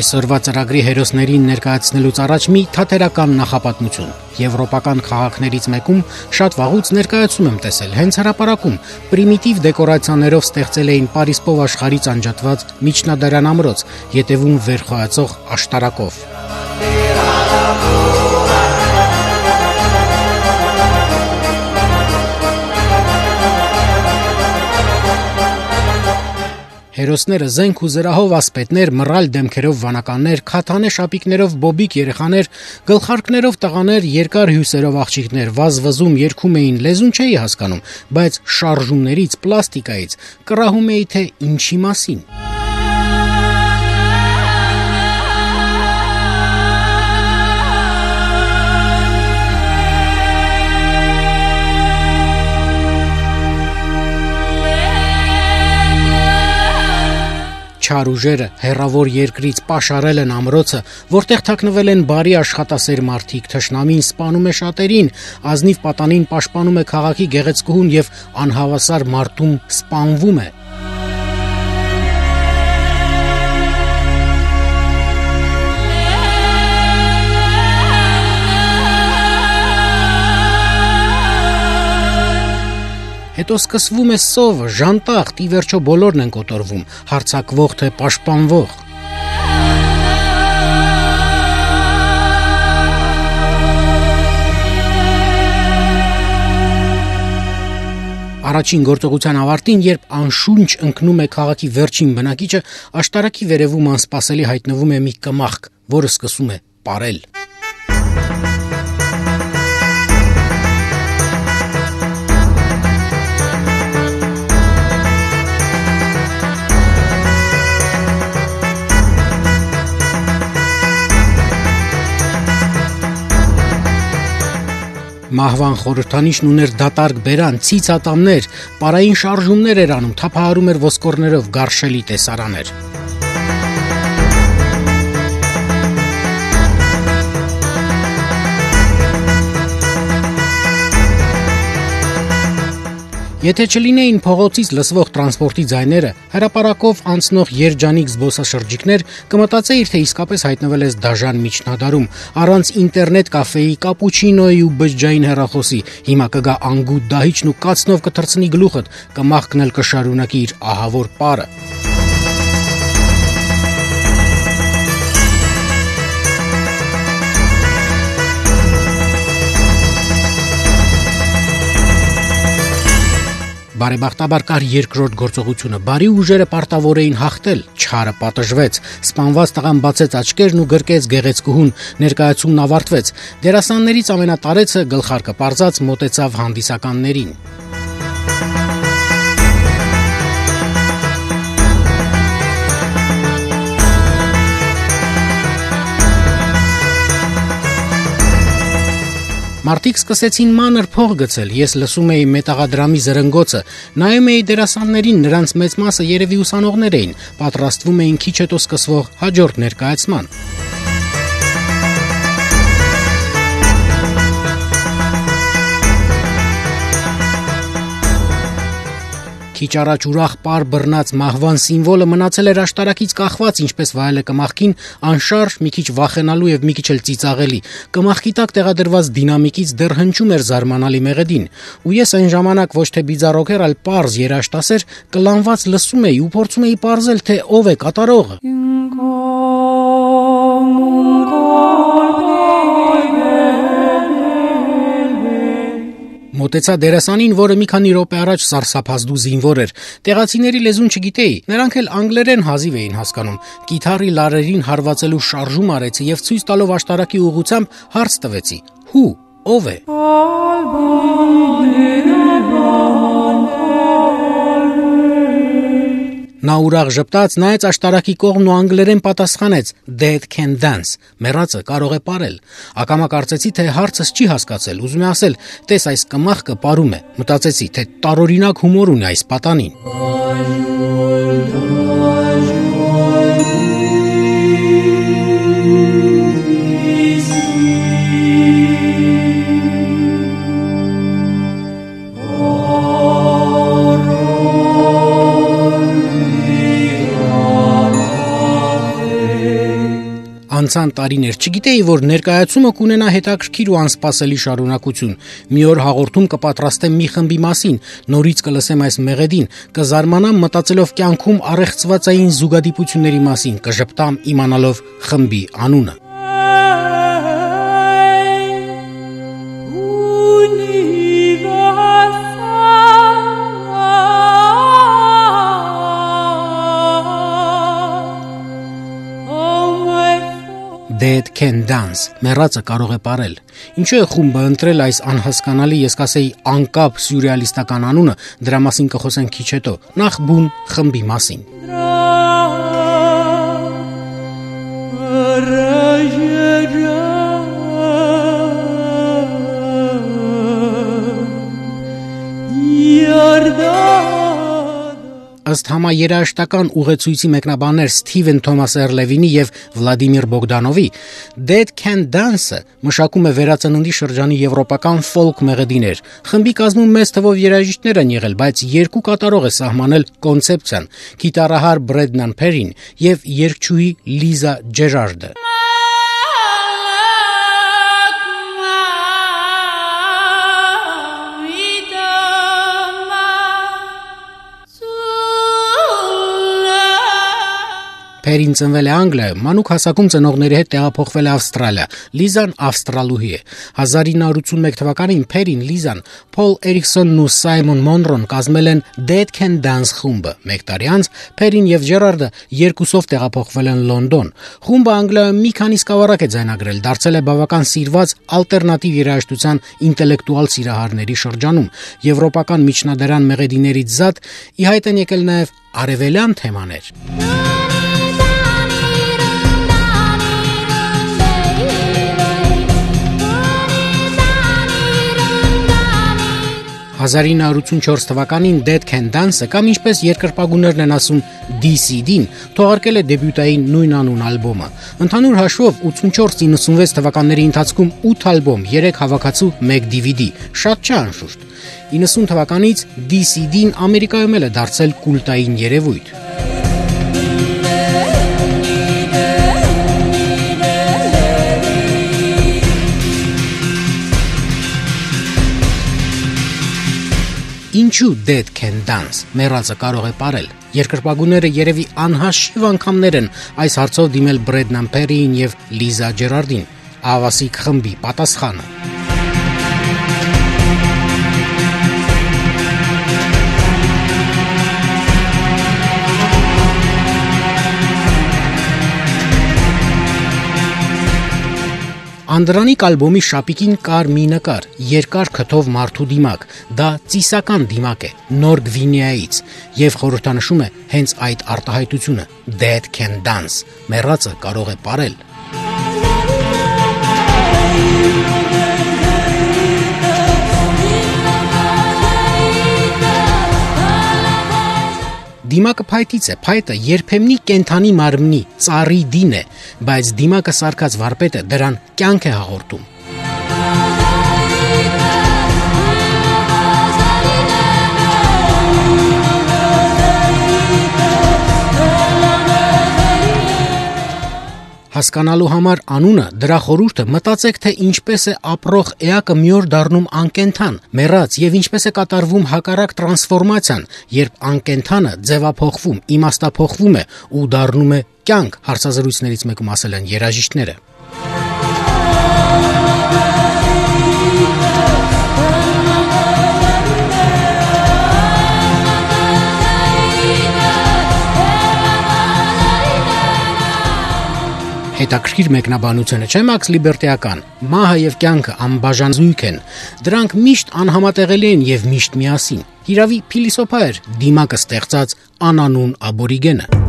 Այսօրվա ծրագրի հերոսներին ներկայացնելուց առաջ մի թատերական նախապատմություն։ Եվրոպական քաղաքներից մեկում շատ վաղուց ներկայացում եմ տեսել, հենց հրապարակում պրիմիտիվ դեկորացիաներով ստեղծել էին Պարիսպով աշխարհից անջատված միջնադարյան ամրոց, ետևում վերխոյացող աշտարակով։ Հերոսները զենք ու զրահով ասպետներ, մռայլ դեմքերով վանականներ, քաթանե շապիկներով բոբիկ երեխաներ, գլխարկներով տղաներ, երկար հյուսերով աղջիկներ վազվզում երգում էին, լեզուն չէի հասկանում, բայց շարժումներից, պլաստիկայից կռահում էի, թե ինչի մասին։ Չար ուժերը հեռավոր երկրից պաշարել են ամրոցը, որտեղ թաքնվել են բարի աշխատասեր մարդիկ, թշնամին սպանում է շատերին, ազնիվ պատանին պաշտպանում է քաղաքի գեղեցկուհուն եւ անհավասար մարդում սպանվում է։ Հետո սկսվում է սովը, ժանտախտ, ի վերջո բոլորն են կոտորվում, հարձակվող թե պաշտպանվող։ Առաջին գործողության ավարտին, երբ անշունչ ընկնում է քաղաքի վերջին բնակիչը, աշտարակի վերևում անսպասելի հայտնվում է մի կմախք, որը սկսում է պարել։ Մահվան խորհրդանիշն ուներ դատարկ բերան, ցիցատամներ, պարային շարժումներ էր անում, թափահարում էր ոսկորներով գարշելի տեսարաներ։ Եթե չլինեին փողոցից լսվող տրանսպորտի ձայները, հրապարակով անցնող երջանիկ զբոսաշրջիկներ, կմտածեիր, թե իսկապես հայտնվել ես դաժան միջնադարում, առանց ինտերնետ կաֆեի, կապուչինոյի ու բջջային հեռախոսի, հիմա կգա անգութ դահիճն ու կացնով կթռցնի գլուխդ, կմախքն էլ կշարունակի իր ահավոր պարը։ Բարեբախտաբար կար երկրորդ գործողությունը, բարի ուժերը պարտավոր էին հաղթել, չարը պատժվեց, սպանված տղան բացեց աչքերն ու գրկեց գեղեցկուհուն, ներկայացումն ավարտվեց, դերասաններից ամենատարեցը գլխարկը պարզած մոտեցավ հանդիսականներին։ Մարդիկ սկսեցին մանր փող գցել, ես լսում էի մետաղադրամի զրնգոցը, նայում էի դերասաններին, նրանց մեծ մասը երևի ուսանողներ էին, պատրաստվում էին քիչ հետո սկսվող հաջորդ ներկայացման։ Քիչ առաջ ուրախ պար բռնած մահվան սիմվոլը մնացել էր աշտարակից կախված, ինչպես վայելը կմախքին, անշարժ, մի քիչ վախենալու եւ մի քիչ էլ ծիծաղելի։ Կմախքի տակ տեղադրված դինամիկից դեռ հնչում էր զարմանալի մեղեդին, ու ես այն ժամանակ ոչ թե բիզարոքեր, այլ պարզ երաժշտասեր կլանված լսում էի ու փորձում էի պարզել, թե ով է կատարողը։ Մոտեցա դերասանին, որը մի քանի րոպե առաջ սարսափազդու զինվոր էր։ Տեղացիների լեզուն չգիտեի, նրանք էլ անգլերեն հազիվ էին հասկանում։ Կիթառի լարերին հարվածելու շարժում արեցի եւ ցույց տալով աշտարակի ուղղությամբ հարց տվեցի. «Հու, ով է»։ Նա ուրախ ժպտաց, նայեց աշտարակի կողմն ու անգլերեն պատասխանեց. «Dead can dance», մեռածը կարող է պարել։ Ակամա կարծեցի, թե հարցս չի հասկացել, ուզում է ասել, տես այս կմախքը պարում է։ Մտածեցի, թե տարօրինակ հումոր ունի այս պատանին։ Անցան տարիներ, չգիտեի, որ ներկայացումը կունենա հետաքրքիր ու անսպասելի շարունակություն։ Մի օր հաղորդում կպատրաստեմ մի խմբի մասին, նորից կլսեմ այս մեղեդին, կզարմանամ մտածելով կյանքում առեղծվածային զուգադիպությունների մասին, կժպտամ իմանալով խմբի անունը։ Dead Can Dance, մեռածը կարող է պարել։ Ինչու է խումբը ընտրել այս անհասկանալի, ես կասեի անկապ սյուրռեալիստական անունը, դրա մասին կխոսենք քիչ հետո։ Նախ բուն խմբի մասին։ Ըստ համաերաժշտական ուղեցույցի մեկնաբաններ Սթիվեն Թոմաս Էրլևինի եւ Վլադիմիր Բոգդանովի, Dead Can Dance-ը մշակում է վերածննդի շրջանի եվրոպական ֆոլք մեղեդիներ։ Խմբի կազմում մեծ թվով երաժիշտներ են եղել, բայց երկու կատարող է սահմանել կոնցեպցիան՝ գիտարահար Բրեդնան Փերին եւ երգչուհի Լիզա Ջերարդը։ Փերին ծնվել է Անգլիայում, մանուկ հասակում ծնողների հետ տեղափոխվել է Ավստրալիա։ Լիզան ավստրալուհի է։ 1981 թվականին Փերին, Լիզան, Փոլ Էրիքսոնն ու Սայմոն Մոնրոն կազմել են Dead Can Dance խումբը։ Մեկ տարի անց Փերին եւ Ջերարդը երկուսով տեղափոխվել են Լոնդոն։ Խումբը Անգլիայում մի քանի սկավառակ է ձայնագրել, դարձել է բավական սիրված ալտերնատիվ երաժշտության ինտելեկտուալ սիրահարների շրջանում։ Եվրոպական միջնադարյան մեղեդիներից զատ ի հայտ են եկել նաեւ արևելյան թեմաներ։ 1984 թվականին Dead Can Dance-ը կամ ինչպես երկրպագուներն են ասում DCD-ն թողարկել է դեբյուտային նույնանուն ալբոմը։ Ընդհանուր հաշվով 84-96 թվականների ընթացքում 8 ալբոմ, 3 հավաքածու, 1 DVD, շատ չէ անշուշտ։ 90 թվականից DCD-ն Ամերիկայում էլ է դարձել կուլտային երևույթ։ Ինչու Dead Can Dance, մեռածը կարող է պարել։ Երկրպագուները երևի անհաշիվ անգամներ են այս հարցով դիմել Բրեդնան Փերիին եւ Լիզա Ջերարդին։ Ավասիկ խմբի պատասխանը։ Անդրանիկ ալբոմի շապիկին կար մի նկար, երկար քթով մարդու դիմակ, դա ծիսական դիմակ է, Նոր Գվինեայից, եւ խորհրդանշում է հենց այդ արտահայտությունը, Dead Can Dance, մեռածը կարող է պարել։ Դիմակը փայտից է, փայտը երբեմնի կենթանի մարմնի, ծառի դին է, բայց դիմակը սարկած վարպետը դրան կյանք է հաղորդում։ Հասկանալու համար անունը, դրա խորհուրդը, մտածեք, թե ինչպես է ապրող էակը մի օր դառնում անկենթան, մեռած եւ ինչպես է կատարվում հակառակ տրանսֆորմացիան, երբ անկենթանը ձևափոխվում, իմաստափոխվում է ու դառնում է կյանք, հարցազրույցներից մեկում ասել են երաժիշտները։ Հետաքրքիր մեկնաբանությունը չէ Մաքս Լիբերտիական։ Մահը եւ կյանքը անբաժան զույգ են։ Դրանք միշտ անհամատեղելի են եւ միշտ միասին։ Հիրավի փիլիսոփա էր դիմակը ստեղծած անանուն աբորիգենը։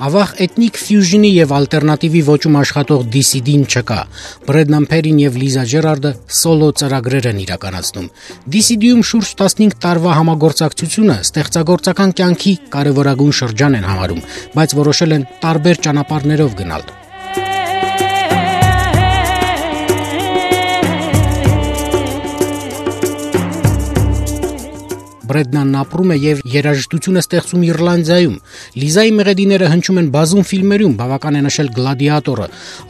Ավաղ էթնիկ ֆյուժնի եւ ալտերնատիվի ոճում աշխատող DCD-ն չկա։ Բրեդնան Փերին եւ Լիզա Ջերարդը սոլո ծրագրեր են իրականացնում։ DCD-ում շուրջ 15 տարվա համագործակցությունը ստեղծագործական կյանքի կարևորագույն շրջան են համարում, բայց որոշել են տարբեր ճանապարհներով գնալ։ Բրեդնանն ապրում է եւ երաժշտություն է ստեղծում Իռլանդիայում։ Լիզայի մեղեդիները հնչում են բազում ֆիլմերում, բավական է նշել Գլադիատորը,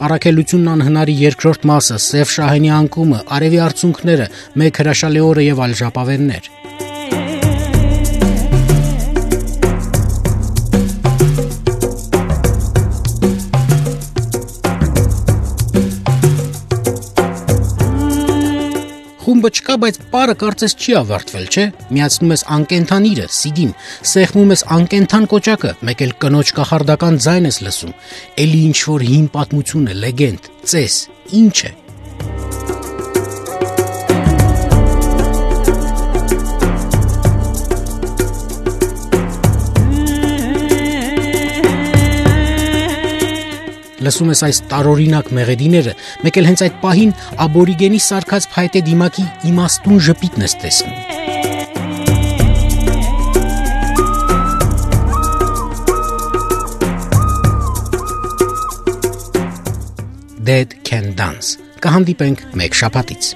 Առաքելությունն անհնարի երկրորդ մասը, Սև շահենի անկումը, Արևի արցունքները, Մեկ հրաշալի օրը եւ այլ ժապավեններ։ Խումբը չկա, բայց պարը կարծես չի ավարտվել, չէ՞։ Միացնում ես անկենթանիրը, CD-ն, սեղմում ես անկենթան կոճակը, մեկ էլ կնոջ կախարդական ձայն ես լսում։ Էլի ինչ-որ հին պատմություն է, լեգենդ, ծես, ինչ է։ Լսում ես այս տարօրինակ մեղեդիները, մեկ էլ հենց այդ պահին աբորիգենի սարքած փայտե դիմակի իմաստուն ժպիտն ես տեսնում։ Dead Can Dance։ Կհանդիպենք մեկ շաբաթից։